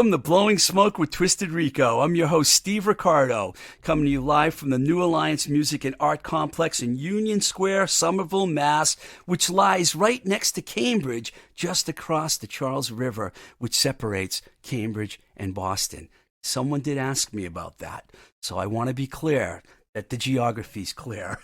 Welcome to Blowing Smoke with Twisted Rico. I'm your host, Steve Ricardo, coming to you live from the New Alliance Music and Art Complex in Union Square, Somerville, Mass., which lies right next to Cambridge, just across the Charles River, which separates Cambridge and Boston. Someone did ask me about that, so I want to be clear that the geography's clear.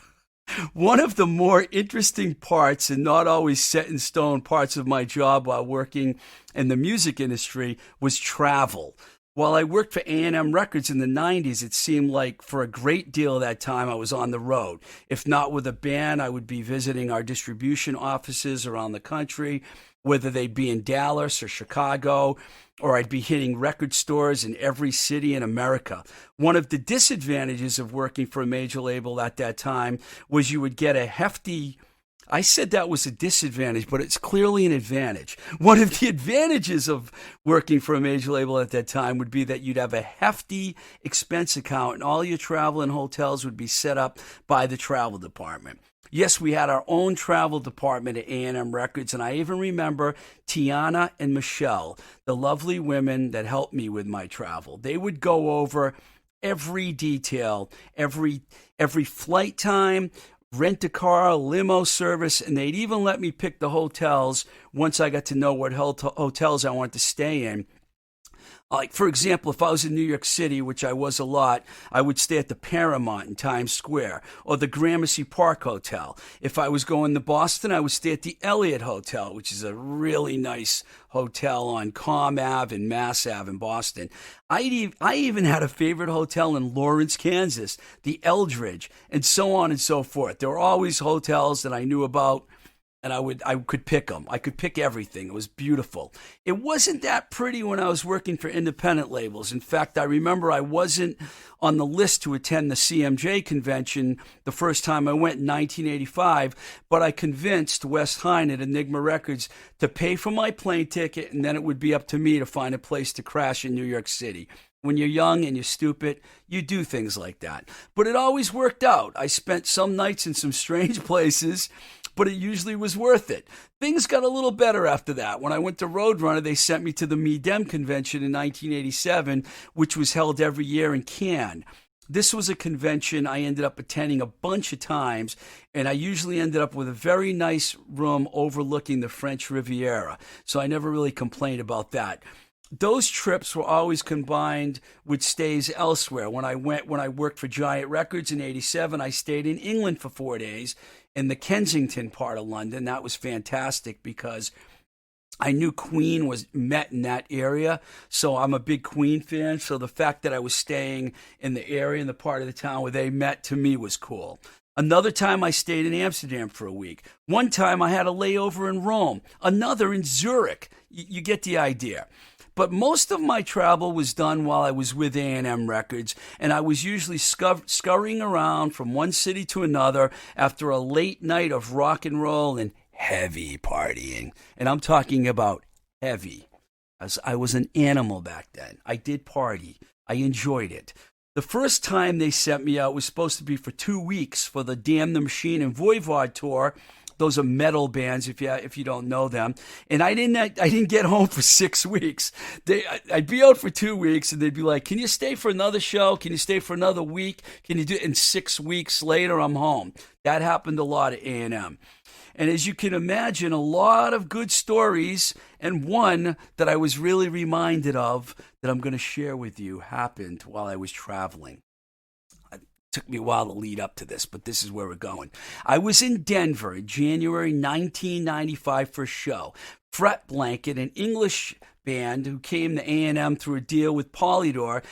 One of the more interesting parts, and not always set in stone parts of my job while working in the music industry, was travel. While I worked for A&M Records in the 90s, it seemed like for a great deal of that time I was on the road. If not with a band, I would be visiting our distribution offices around the country, whether they be in Dallas or Chicago, or I'd be hitting record stores in every city in America. One of the disadvantages of working for a major label at that time was you would get a hefty, I said that was a disadvantage, but it's clearly an advantage. One of the advantages of working for a major label at that time would be that you'd have a hefty expense account and all your travel and hotels would be set up by the travel department. Yes, we had our own travel department at A&M Records, and I even remember Tiana and Michelle, the lovely women that helped me with my travel. They would go over every detail, every flight time, rent a car, limo service, and they'd even let me pick the hotels once I got to know what hotels I wanted to stay in. Like, for example, if I was in New York City, which I was a lot, I would stay at the Paramount in Times Square or the Gramercy Park Hotel. If I was going to Boston, I would stay at the Elliott Hotel, which is a really nice hotel on Comm Ave and Mass Ave in Boston. I even had a favorite hotel in Lawrence, Kansas, the Eldridge, and so on and so forth. There were always hotels that I knew about, and I could pick them. I could pick everything. It was beautiful. It wasn't that pretty when I was working for independent labels. In fact, I remember I wasn't on the list to attend the CMJ convention the first time I went in 1985, but I convinced Wes Hine at Enigma Records to pay for my plane ticket, and then it would be up to me to find a place to crash in New York City. When you're young and you're stupid, you do things like that. But it always worked out. I spent some nights in some strange places, but it usually was worth it. Things got a little better after that. When I went to Roadrunner, they sent me to the Me-Dem convention in 1987, which was held every year in Cannes. This was a convention I ended up attending a bunch of times, and I usually ended up with a very nice room overlooking the French Riviera, so I never really complained about that. Those trips were always combined with stays elsewhere. When I worked for Giant Records in 87, I stayed in England for 4 days in the Kensington part of London. That was fantastic because I knew Queen was met in that area, so I'm a big Queen fan. So the fact that I was staying in the area, in the part of the town where they met, to me was cool. Another time I stayed in Amsterdam for a week. One time I had a layover in Rome. Another in Zurich. You get the idea. But most of my travel was done while I was with A&M Records, and I was usually scurrying around from one city to another after a late night of rock and roll and heavy partying. And I'm talking about heavy, as I was an animal back then. I did party. I enjoyed it. The first time they sent me out was supposed to be for 2 weeks for the Damn the Machine and Voivod tour. Those are metal bands, if you don't know them. And I didn't get home for 6 weeks. I'd be out for 2 weeks, and they'd be like, "Can you stay for another show? Can you stay for another week? Can you do it?" And 6 weeks later, I'm home. That happened a lot at A&M. And as you can imagine, a lot of good stories, and one that I was really reminded of that I'm going to share with you happened while I was traveling. Took me a while to lead up to this, but this is where we're going. I was in Denver in January 1995 for a show. Fret Blanket, an English band who came to A&M through a deal with Polydor,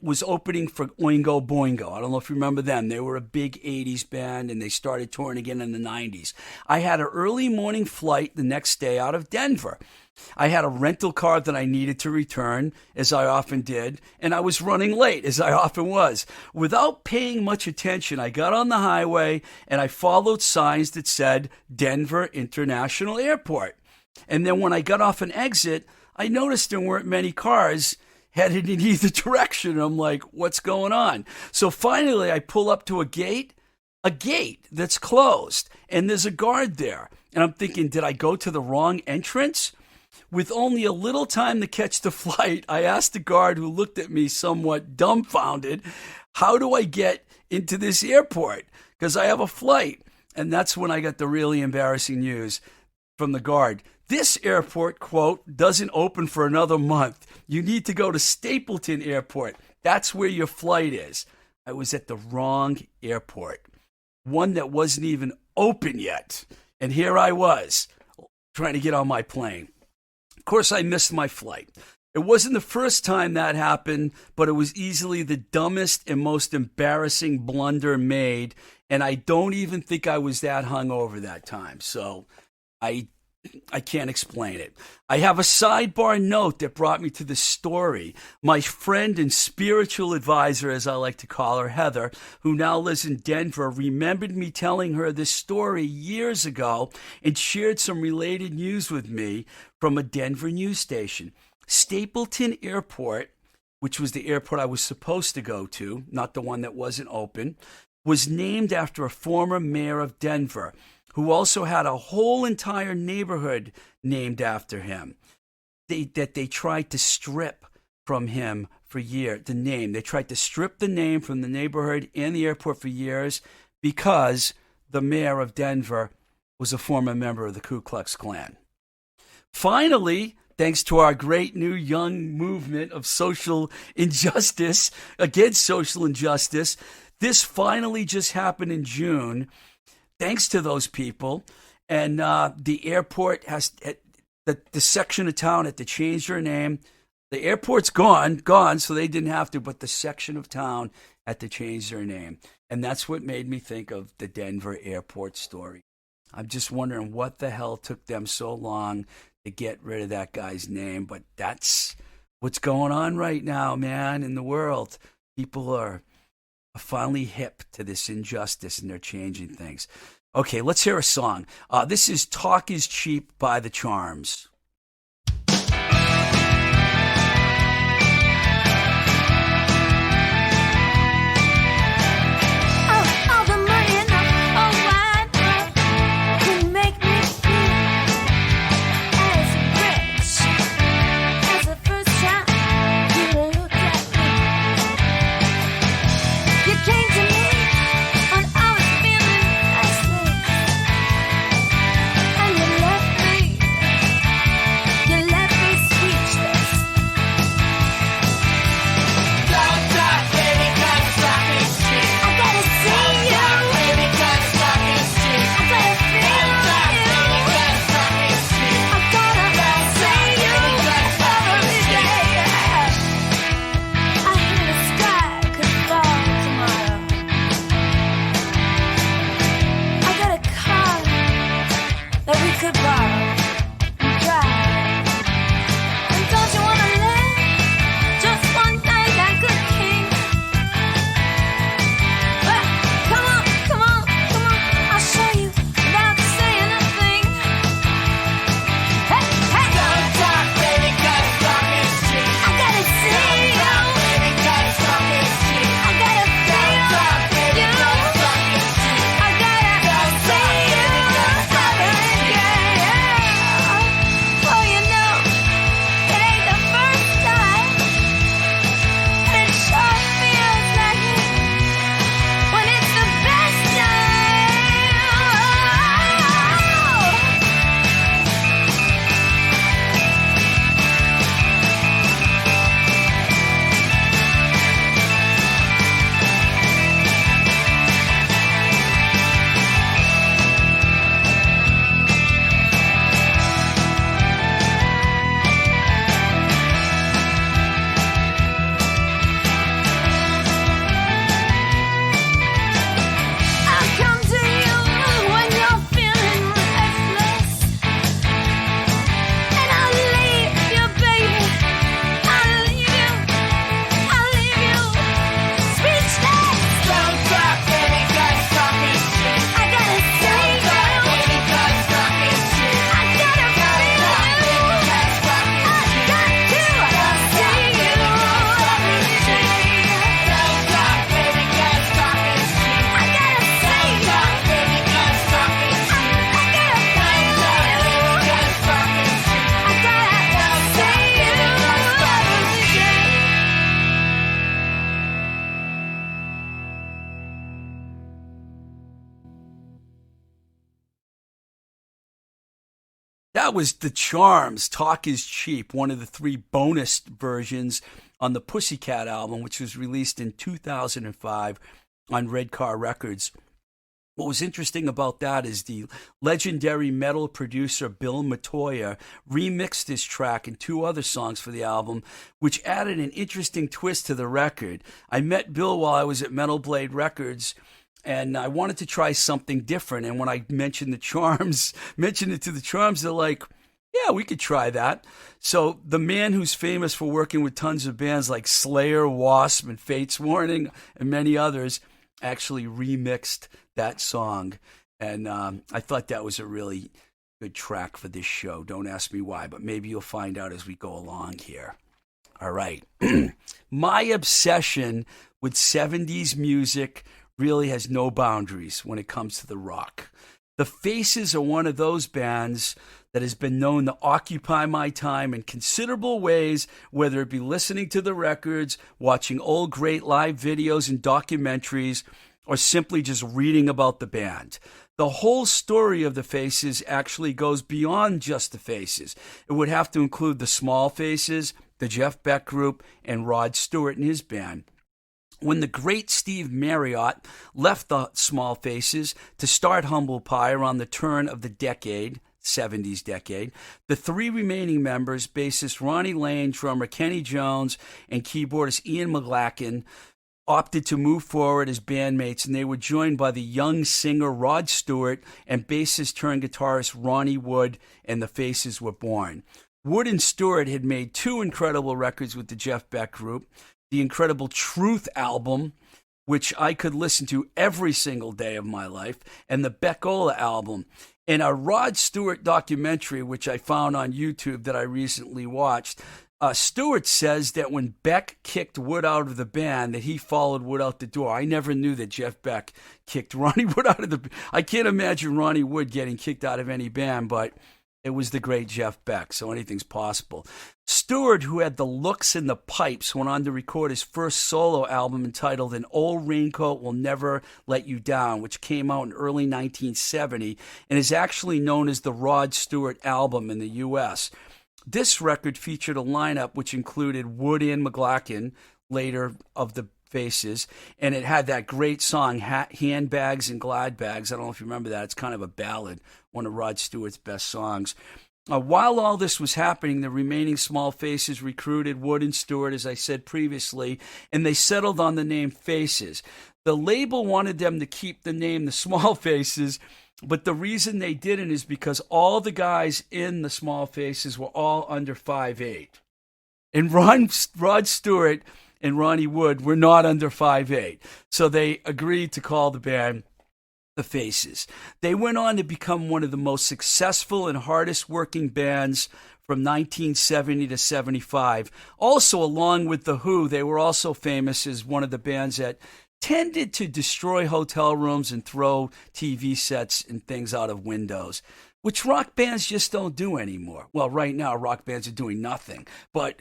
was opening for Oingo Boingo. I don't know if you remember them. They were a big 80s band, and they started touring again in the 90s. I had an early morning flight the next day out of Denver. I had a rental car that I needed to return, as I often did, and I was running late, as I often was. Without paying much attention, I got on the highway, and I followed signs that said Denver International Airport. And then when I got off an exit, I noticed there weren't many cars headed in either direction. I'm like, what's going on? So finally, I pull up to a gate that's closed, and there's a guard there. And I'm thinking, did I go to the wrong entrance? With only a little time to catch the flight, I asked the guard, who looked at me somewhat dumbfounded, how do I get into this airport? Because I have a flight. And that's when I got the really embarrassing news from the guard. This airport, quote, doesn't open for another month. You need to go to Stapleton Airport. That's where your flight is. I was at the wrong airport, one that wasn't even open yet. And here I was, trying to get on my plane. Of course, I missed my flight. It wasn't the first time that happened, but it was easily the dumbest and most embarrassing blunder made. And I don't even think I was that hungover that time. So I can't explain it. I have a sidebar note that brought me to this story. My friend and spiritual advisor, as I like to call her, Heather, who now lives in Denver, remembered me telling her this story years ago and shared some related news with me from a Denver news station. Stapleton Airport, which was the airport I was supposed to go to, not the one that wasn't open, was named after a former mayor of Denver, who also had a whole entire neighborhood named after him. They tried to strip from him for years, the name. They tried to strip the name from the neighborhood and the airport for years because the mayor of Denver was a former member of the Ku Klux Klan. Finally, thanks to our great new young movement of social injustice, against social injustice, this finally just happened in June. Thanks to those people, and the airport has the section of town had to change their name. The airport's gone, so they didn't have to, but the section of town had to change their name, and that's what made me think of the Denver airport story. I'm just wondering what the hell took them so long to get rid of that guy's name, but that's what's going on right now, man, in the world. People are finally hip to this injustice, and they're changing things. Okay, let's hear a song. This is Talk is Cheap by The Charms. That was The Charms, Talk is Cheap, one of the 3 bonus versions on the Pussycat album, which was released in 2005 on Red Car Records. What was interesting about that is the legendary metal producer Bill Metoyer remixed this track and 2 other songs for the album, which added an interesting twist to the record. I met Bill while I was at Metal Blade Records, and I wanted to try something different. And when I mentioned it to the Charms, they're like, yeah, we could try that. So the man who's famous for working with tons of bands like Slayer, Wasp, and Fate's Warning, and many others, actually remixed that song. And I thought that was a really good track for this show. Don't ask me why, but maybe you'll find out as we go along here. All right. My obsession with 70s music really has no boundaries when it comes to the rock. The Faces are one of those bands that has been known to occupy my time in considerable ways, whether it be listening to the records, watching old great live videos and documentaries, or simply just reading about the band. The whole story of the Faces actually goes beyond just the Faces. It would have to include the Small Faces, the Jeff Beck Group, and Rod Stewart and his band. When the great Steve Marriott left the Small Faces to start Humble Pie around the turn of the decade, 70s decade, the 3 remaining members, bassist Ronnie Lane, drummer Kenny Jones, and keyboardist Ian McLaughlin, opted to move forward as bandmates, and they were joined by the young singer Rod Stewart and bassist turned guitarist Ronnie Wood, and the Faces were born. Wood and Stewart had made 2 incredible records with the Jeff Beck Group, the incredible Truth album, which I could listen to every single day of my life, and the Beckola album. In a Rod Stewart documentary, which I found on YouTube that I recently watched, Stewart says that when Beck kicked Wood out of the band, that he followed Wood out the door. I never knew that Jeff Beck kicked Ronnie Wood out of the... I can't imagine Ronnie Wood getting kicked out of any band, but it was the great Jeff Beck, so anything's possible. Stewart, who had the looks and the pipes, went on to record his first solo album entitled An Old Raincoat Will Never Let You Down, which came out in early 1970 and is actually known as the Rod Stewart album in the U.S. This record featured a lineup which included Wood and McLaughlin, later of the Faces, and it had that great song, Handbags and Glad Bags. I don't know if you remember that. It's kind of a ballad, one of Rod Stewart's best songs. While all this was happening, the remaining Small Faces recruited Wood and Stewart, as I said previously, and they settled on the name Faces. The label wanted them to keep the name the Small Faces, but the reason they didn't is because all the guys in the Small Faces were all under 5'8". And Rod Stewart and Ronnie Wood were not under 5'8". So they agreed to call the band the Faces. They went on to become one of the most successful and hardest working bands from 1970 to 75. Also, along with The Who, they were also famous as one of the bands that tended to destroy hotel rooms and throw TV sets and things out of windows, which rock bands just don't do anymore. Well, right now, rock bands are doing nothing. But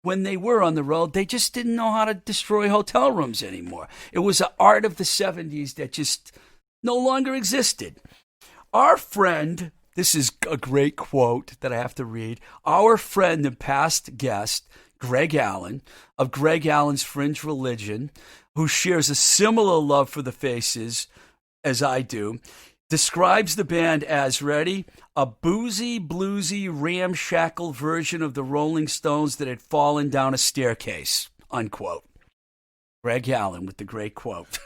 when they were on the road, they just didn't know how to destroy hotel rooms anymore. It was an art of the 70s that just no longer existed. Our friend, this is a great quote that I have to read, our friend and past guest, Greg Allen, of Greg Allen's Fringe Religion, who shares a similar love for the Faces as I do, describes the band as, ready, a boozy, bluesy, ramshackle version of the Rolling Stones that had fallen down a staircase, unquote. Greg Allen with the great quote.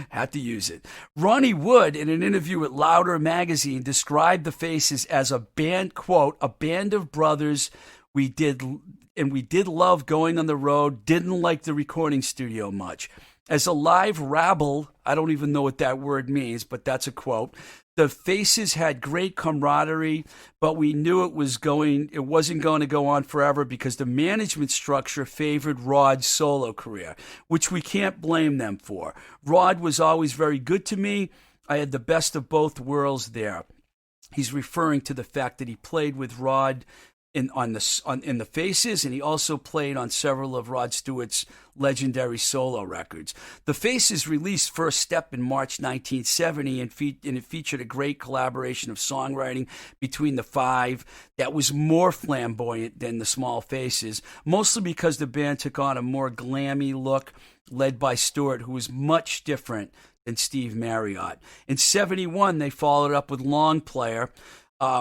Had to use it. Ronnie Wood, in an interview with Louder magazine, described the Faces as a band, quote, a band of brothers. We did love going on the road, didn't like the recording studio much. As a live rabble, I don't even know what that word means, but that's a quote. The Faces had great camaraderie, but we knew it wasn't going to go on forever because the management structure favored Rod's solo career, which we can't blame them for. Rod was always very good to me. I had the best of both worlds there. He's referring to the fact that he played with Rod in the Faces, and he also played on several of Rod Stewart's legendary solo records. The Faces released First Step in March 1970, and it featured a great collaboration of songwriting between the five that was more flamboyant than the Small Faces, mostly because the band took on a more glammy look, led by Stewart, who was much different than Steve Marriott. In 71, they followed up with Long Player,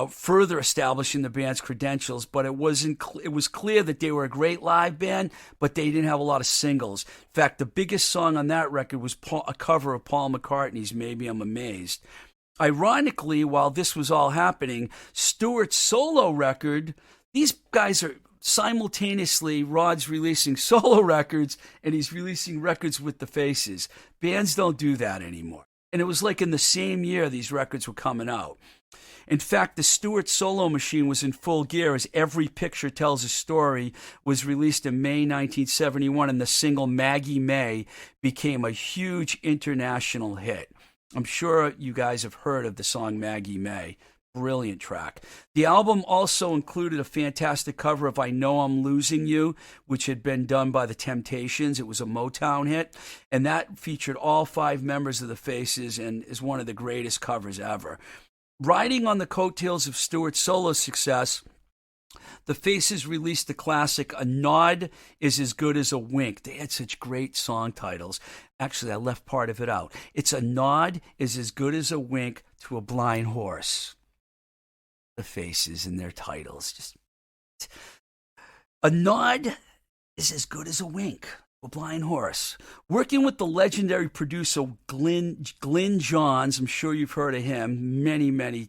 further establishing the band's credentials, but it was clear that they were a great live band, but they didn't have a lot of singles. In fact, the biggest song on that record was a cover of Paul McCartney's Maybe I'm Amazed. Ironically, while this was all happening, Stewart's solo record, these guys are simultaneously, Rod's releasing solo records and he's releasing records with the Faces. Bands don't do that anymore. And it was like in the same year these records were coming out. In fact, the Stewart solo machine was in full gear, as Every Picture Tells a Story was released in May 1971, and the single Maggie May became a huge international hit. I'm sure you guys have heard of the song Maggie May. Brilliant track. The album also included a fantastic cover of I Know I'm Losing You, which had been done by the Temptations. It was a Motown hit, and that featured all five members of the Faces and is one of the greatest covers ever. Riding on the coattails of Stewart's solo success, the Faces released the classic A Nod Is As Good As a Wink. They had such great song titles. Actually, I left part of it out. It's A Nod Is As Good As a Wink to a Blind Horse. The Faces and their titles. Just a nod is as good as a wink. A blind horse. Working with the legendary producer Glyn Johns, I'm sure you've heard of him, many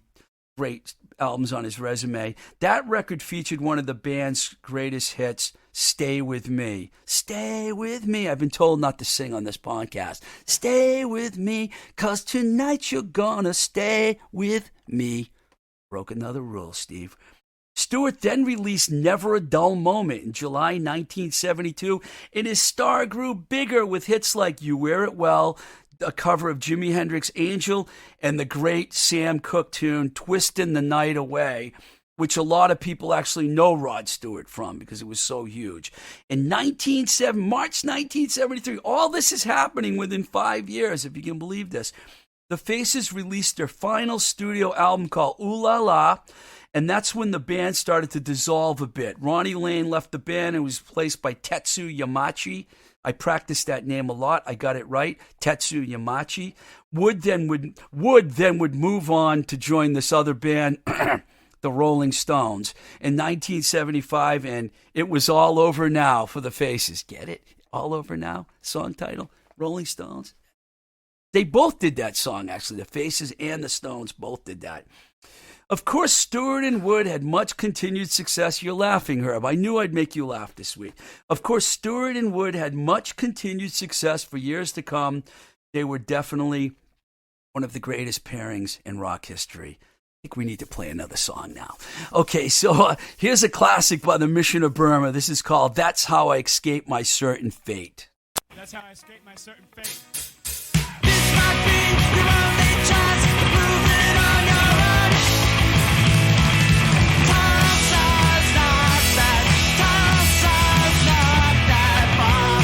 great albums on his resume. That record featured one of the band's greatest hits, Stay With Me. Stay with me. I've been told not to sing on this podcast. Stay with me, 'cause tonight you're gonna stay with me. Broke another rule, Steve. Stewart then released Never a Dull Moment in July 1972, and his star grew bigger with hits like You Wear It Well, a cover of Jimi Hendrix's Angel, and the great Sam Cooke tune Twistin' the Night Away, which a lot of people actually know Rod Stewart from because it was so huge. In March 1973, all this is happening within 5 years, if you can believe this. The Faces released their final studio album called Ooh La La, and that's when the band started to dissolve a bit. Ronnie Lane left the band and was replaced by Tetsu Yamachi. I practiced that name a lot. I got it right. Tetsu Yamachi. Wood then would move on to join this other band, the Rolling Stones, in 1975, and it was all over now for the Faces. Get it? All Over Now? Song title? Rolling Stones? They both did that song, actually. The Faces and the Stones both did that. Of course, Stewart and Wood had much continued success. You're laughing, Herb. I knew I'd make you laugh this week. Of course, Stewart and Wood had much continued success for years to come. They were definitely one of the greatest pairings in rock history. I think we need to play another song now. Okay, so here's a classic by the Mission of Burma. This is called That's How I Escape My Certain Fate. That's how I escape my certain fate. Might be your only chance of moving on your own. Tulsa's not that far.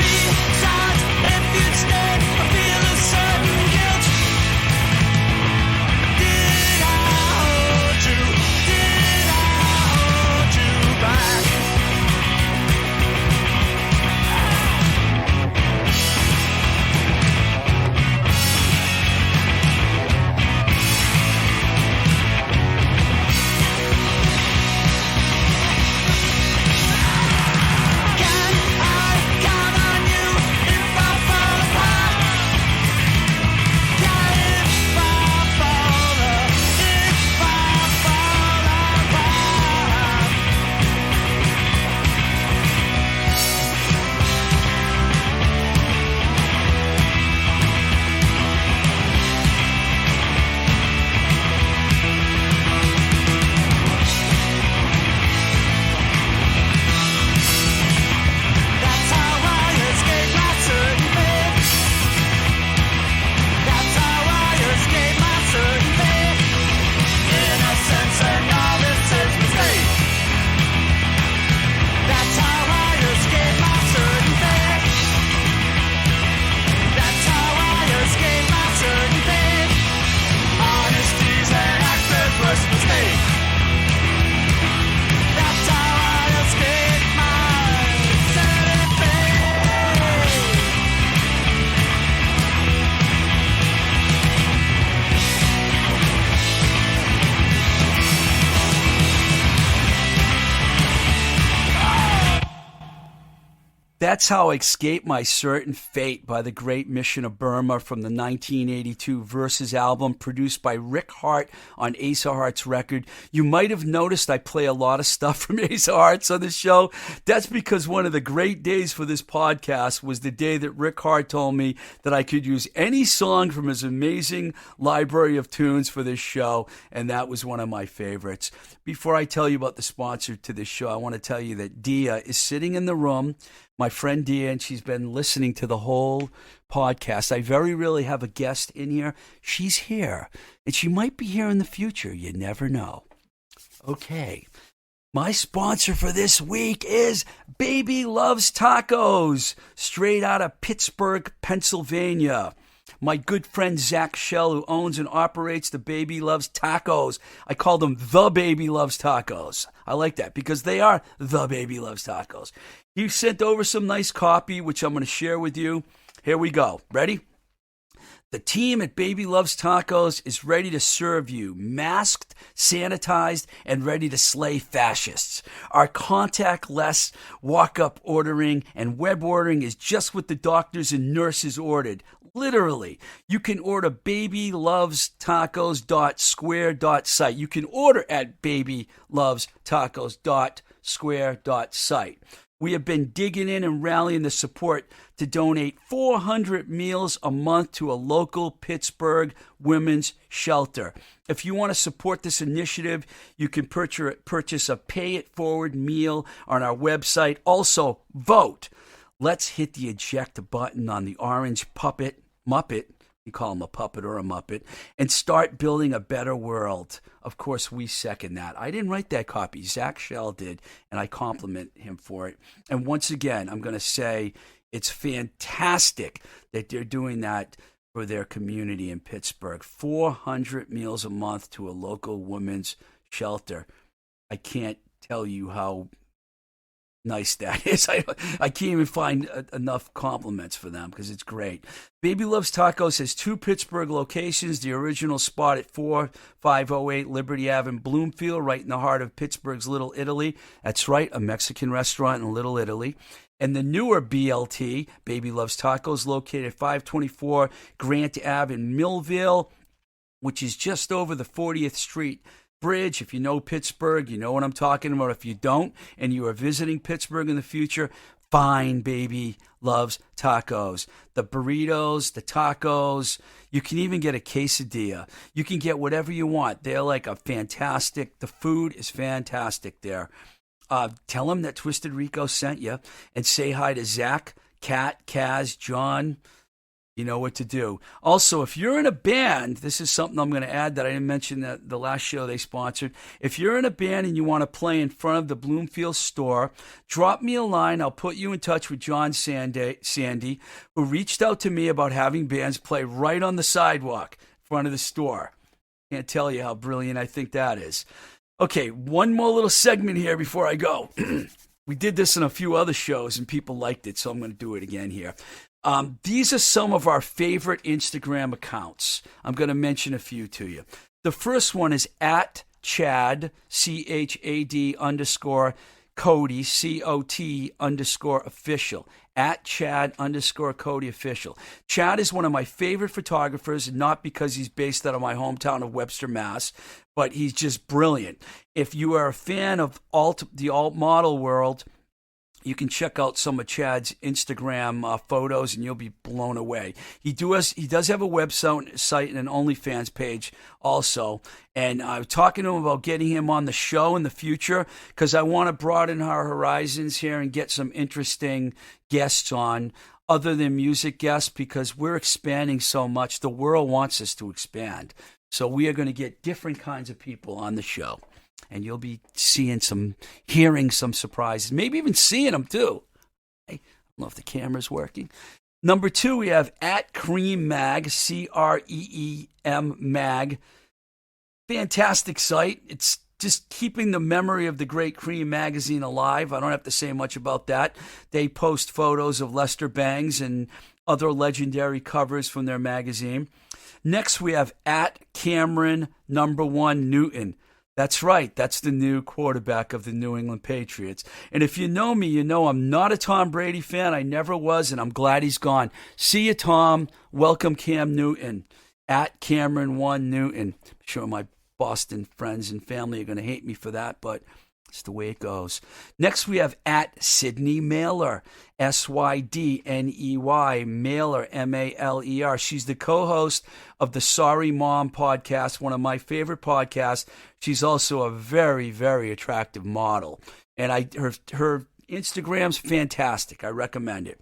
Besides, if you'd stay, I feel a certain guilt. Did I hold you back? That's How I Escaped My Certain Fate by the Great Mission of Burma from the 1982 Versus album produced by Rick Hart on Ace of Hearts record. You might have noticed I play a lot of stuff from Ace of Hearts on this show. That's because one of the great days for this podcast was the day that Rick Hart told me that I could use any song from his amazing library of tunes for this show, and that was one of my favorites. Before I tell you about the sponsor to this show, I want to tell you that Dia is sitting in the room, my friend Dia, and she's been listening to the whole podcast. I very rarely have a guest in here. She's here, and she might be here in the future. You never know. Okay. My sponsor for this week is Baby Loves Tacos, straight out of Pittsburgh, Pennsylvania. My good friend Zach Shell, who owns and operates the Baby Loves Tacos. I call them the Baby Loves Tacos. I like that because they are the Baby Loves Tacos. He sent over some nice copy, which I'm going to share with you. Here we go. Ready? The team at Baby Loves Tacos is ready to serve you, masked, sanitized, and ready to slay fascists. Our contactless walk-up ordering and web ordering is just what the doctors and nurses ordered. Literally, you can order babylovestacos.square.site. You can order at babylovestacos.square.site. We have been digging in and rallying the support to donate 400 meals a month to a local Pittsburgh women's shelter. If you want to support this initiative, you can purchase a Pay It Forward meal on our website. Also, vote. Let's hit the eject button on the orange Muppet. You call him a puppet or a Muppet, and start building a better world. Of course, we second that. I didn't write that copy. Zach Shell did, and I compliment him for it. And once again, I'm going to say it's fantastic that they're doing that for their community in Pittsburgh. 400 meals a month to a local women's shelter. I can't tell you how nice that is. I can't even find enough compliments for them because it's great. Baby Loves Tacos has 2 Pittsburgh locations. The original spot at 4508 Liberty Ave in Bloomfield, right in the heart of Pittsburgh's Little Italy. That's right, a Mexican restaurant in Little Italy. And the newer BLT, Baby Loves Tacos, located at 524 Grant Ave in Millville, which is just over the 40th Street Bridge. If you know Pittsburgh, you know what I'm talking about. If you don't, and you are visiting Pittsburgh in the future, find Baby Loves Tacos. The burritos, the tacos, you can even get a quesadilla. You can get whatever you want. They're like the food is fantastic there. Tell them that Twisted Rico sent you, and say hi to Zach, Kat, Kaz, John. You know what to do. Also, if you're in a band, this is something I'm going to add that I didn't mention that the last show they sponsored. If you're in a band and you want to play in front of the Bloomfield store, drop me a line. I'll put you in touch with John Sandy, who reached out to me about having bands play right on the sidewalk in front of the store. Can't tell you how brilliant I think that is. Okay, one more little segment here before I go. We did this in a few other shows and people liked it, so I'm going to do it again here. These are some of our favorite Instagram accounts. I'm going to mention a few to you. The first one is at Chad, CHAD _ Cody, COT _ official. At Chad _ Cody official. Chad is one of my favorite photographers, not because he's based out of my hometown of Webster, Mass., but he's just brilliant. If you are a fan of the alt model world, you can check out some of Chad's Instagram photos, and you'll be blown away. He does have a website and an OnlyFans page also. And I was talking to him about getting him on the show in the future because I want to broaden our horizons here and get some interesting guests on other than music guests because we're expanding so much. The world wants us to expand. So we are going to get different kinds of people on the show. And you'll be hearing some surprises, maybe even seeing them too. I don't know if the camera's working. Number 2, we have at Cream Mag, CREEM Mag. Fantastic site. It's just keeping the memory of the great Cream magazine alive. I don't have to say much about that. They post photos of Lester Bangs and other legendary covers from their magazine. Next, we have at Cameron #1 Newton. That's right. That's the new quarterback of the New England Patriots. And if you know me, you know I'm not a Tom Brady fan. I never was, and I'm glad he's gone. See you, Tom. Welcome, Cam Newton. At Cameron1Newton. I'm sure my Boston friends and family are going to hate me for that, but it's the way it goes. Next, we have at Sydney Mailer, SYDNEY, Mailer, MALER. She's the co-host of the Sorry Mom podcast, one of my favorite podcasts. She's also a very, very attractive model. And her Instagram's fantastic. I recommend it.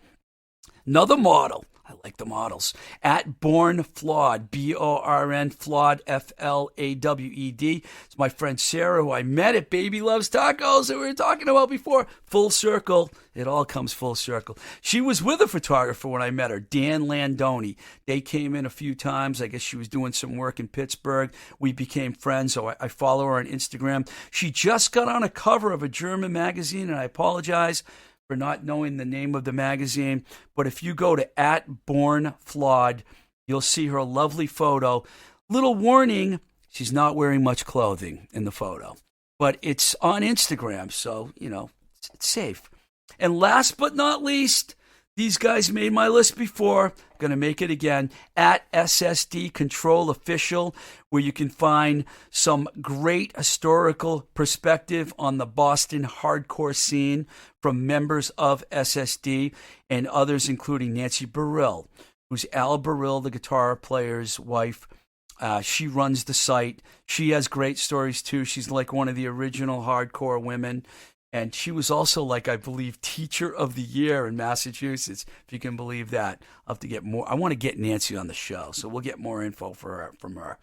Another model. I like the models. At Born Flawed, BORN Flawed, FLAWED. It's my friend Sarah, who I met at Baby Loves Tacos that we were talking about before. Full circle. It all comes full circle. She was with a photographer when I met her, Dan Landoni. They came in a few times. I guess she was doing some work in Pittsburgh. We became friends, so I follow her on Instagram. She just got on a cover of a German magazine, and I apologize for not knowing the name of the magazine. But if you go to @BornFlawed, you'll see her lovely photo. Little warning, she's not wearing much clothing in the photo. But it's on Instagram, so, it's safe. And last but not least, these guys made my list before. Going to make it again. At SSD Control Official, where you can find some great historical perspective on the Boston hardcore scene from members of SSD and others, including Nancy Burrell, who's Al Burrell, the guitar player's wife. She runs the site. She has great stories, too. She's like one of the original hardcore women. And she was also, I believe, Teacher of the Year in Massachusetts, if you can believe that. I'll have to get more. I want to get Nancy on the show, so we'll get more info from her.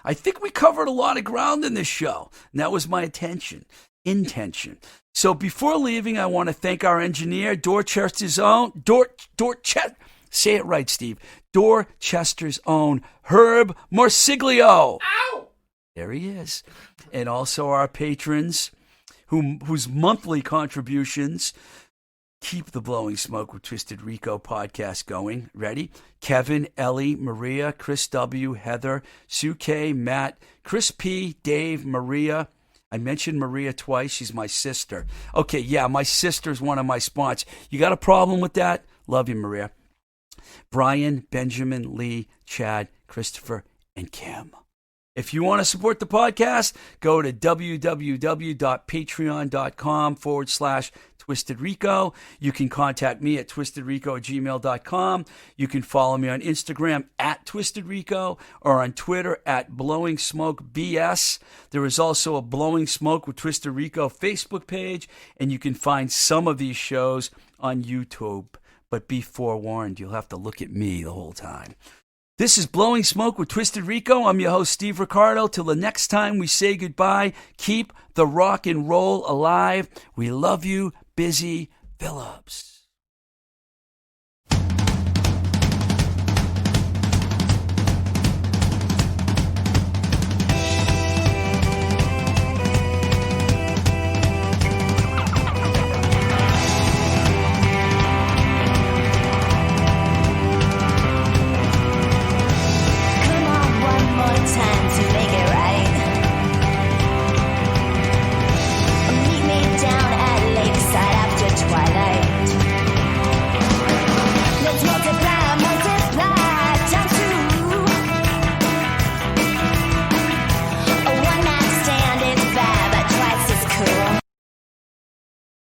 I think we covered a lot of ground in this show, and that was my intention. So before leaving, I want to thank our engineer, Dorchester's own, say it right, Steve, Dorchester's own Herb Morsiglio. Ow! There he is. And also our patrons, whose monthly contributions keep the Blowing Smoke with Twisted Rico podcast going. Ready? Kevin, Ellie, Maria, Chris W., Heather, Sue K., Matt, Chris P., Dave, Maria. I mentioned Maria twice. She's my sister. Okay, yeah, my sister's one of my sponsors. You got a problem with that? Love you, Maria. Brian, Benjamin, Lee, Chad, Christopher, and Kim. If you want to support the podcast, go to www.patreon.com/TwistedRico. You can contact me at twistedrico@gmail.com. You can follow me on Instagram at TwistedRico or on Twitter at BlowingSmokeBS. There is also a Blowing Smoke with Twisted Rico Facebook page, and you can find some of these shows on YouTube. But be forewarned, you'll have to look at me the whole time. This is Blowing Smoke with Twisted Rico. I'm your host, Steve Ricardo. Till the next time we say goodbye, keep the rock and roll alive. We love you, Busy Phillips.